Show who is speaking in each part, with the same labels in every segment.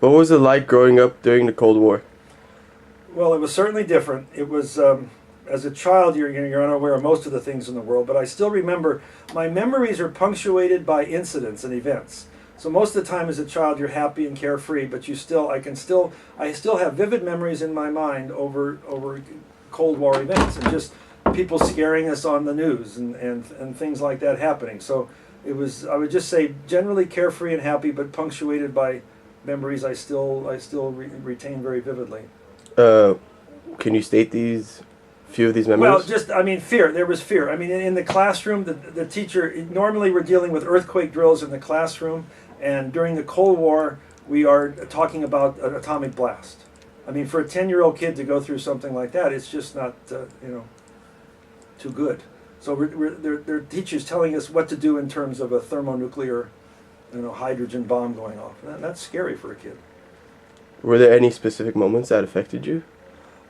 Speaker 1: What was it like growing up during the Cold War?
Speaker 2: Well, it was certainly different. It was, as a child, you're unaware of most of the things in the world, but I still remember, my memories are punctuated by incidents and events. So most of the time as a child, you're happy and carefree, but I still have vivid memories in my mind over Cold War events and just people scaring us on the news and things like that happening. So it was, I would just say, generally carefree and happy, but punctuated by memories I still retain very vividly.
Speaker 1: Can you state few of these
Speaker 2: Well,
Speaker 1: memories?
Speaker 2: I mean, fear. There was fear. I mean, in the classroom, the teacher, normally we're dealing with earthquake drills in the classroom, and during the Cold War, we are talking about an atomic blast. I mean, for a 10-year-old kid to go through something like that, it's just not, too good. So there are teachers telling us what to do in terms of a thermonuclear, hydrogen bomb going off. That's scary for a kid.
Speaker 1: Were there any specific moments that affected you?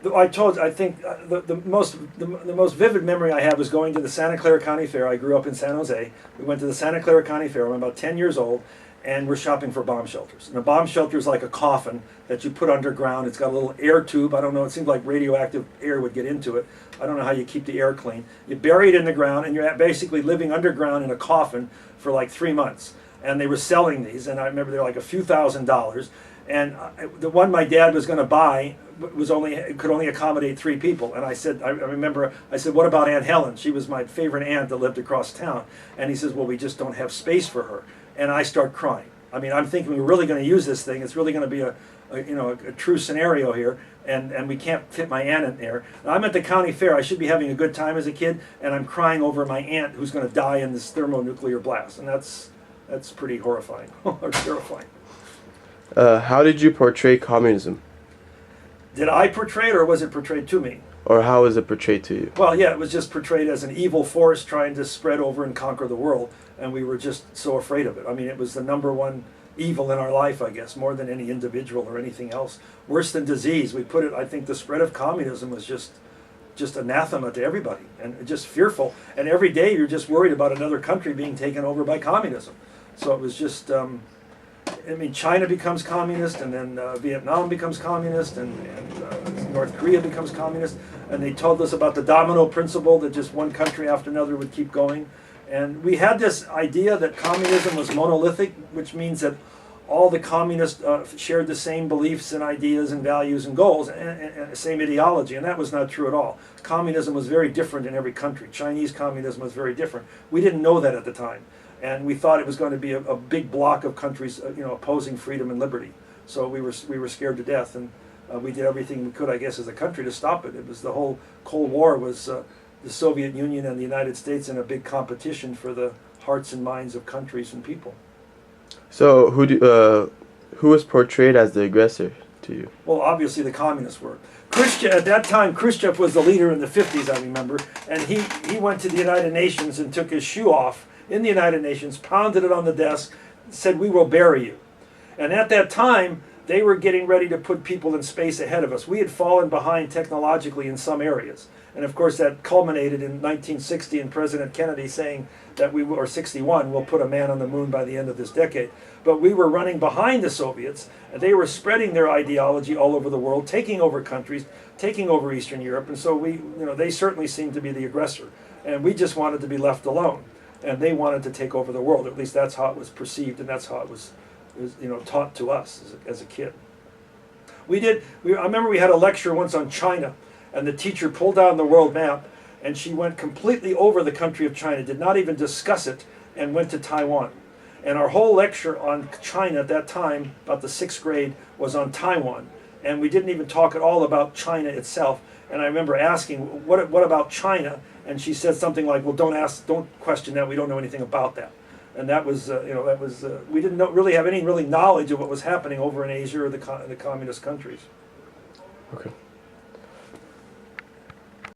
Speaker 2: I think the most vivid memory I have was going to the Santa Clara County Fair. I grew up in San Jose. We went to the Santa Clara County Fair. I'm about 10 years old, and we're shopping for bomb shelters. And a bomb shelter is like a coffin that you put underground. It's got a little air tube. I don't know. It seems like radioactive air would get into it. I don't know how you keep the air clean. You bury it in the ground, and you're basically living underground in a coffin for like 3 months. And they were selling these, and I remember they're like a few $1,000s. And the one my dad was going to buy could only accommodate 3 people. And I said, I remember, I said, what about Aunt Helen? She was my favorite aunt that lived across town. And he says, well, we just don't have space for her. And I start crying. I mean, I'm thinking we're really going to use this thing. It's really going to be a true scenario here. And we can't fit my aunt in there. And I'm at the county fair. I should be having a good time as a kid. And I'm crying over my aunt who's going to die in this thermonuclear blast. And that's pretty horrifying or terrifying.
Speaker 1: How did you portray communism?
Speaker 2: Did I portray it, or was it portrayed to me?
Speaker 1: Or how was it portrayed to you?
Speaker 2: Well, yeah, it was just portrayed as an evil force trying to spread over and conquer the world, and we were just so afraid of it. I mean, it was the #1 evil in our life, I guess, more than any individual or anything else. Worse than disease. We put it, I think the spread of communism was just anathema to everybody, and just fearful. And every day you're just worried about another country being taken over by communism. So it was just... I mean, China becomes communist, and then Vietnam becomes communist, and North Korea becomes communist. And they told us about the domino principle, that just one country after another would keep going. And we had this idea that communism was monolithic, which means that all the communists shared the same beliefs and ideas and values and goals, and the same ideology. And that was not true at all. Communism was very different in every country. Chinese communism was very different. We didn't know that at the time. And we thought it was going to be a big block of countries, opposing freedom and liberty. So we were scared to death, and we did everything we could, I guess, as a country to stop it. It was the whole Cold War was the Soviet Union and the United States in a big competition for the hearts and minds of countries and people.
Speaker 1: So who was portrayed as the aggressor to you?
Speaker 2: Well, obviously the communists were. At that time, Khrushchev was the leader in the 50s, I remember, and he went to the United Nations and took his shoe off in the United Nations, pounded it on the desk, said, "We will bury you." And at that time, they were getting ready to put people in space ahead of us. We had fallen behind technologically in some areas. And of course, that culminated in 1960 in President Kennedy saying that or 61, we'll put a man on the moon by the end of this decade. But we were running behind the Soviets, and they were spreading their ideology all over the world, taking over countries, taking over Eastern Europe. And so they certainly seemed to be the aggressor. And we just wanted to be left alone. And they wanted to take over the world. At least that's how it was perceived, and that's how it was taught to us as a kid. I remember we had a lecture once on China, and the teacher pulled down the world map, and she went completely over the country of China, did not even discuss it, and went to Taiwan. And our whole lecture on China at that time, about the 6th grade, was on Taiwan. And we didn't even talk at all about China itself. And I remember asking, what about China? And she said something like, well, don't question that, we don't know anything about that. And that was, we didn't really have any knowledge of what was happening over in Asia or the communist countries.
Speaker 1: Okay.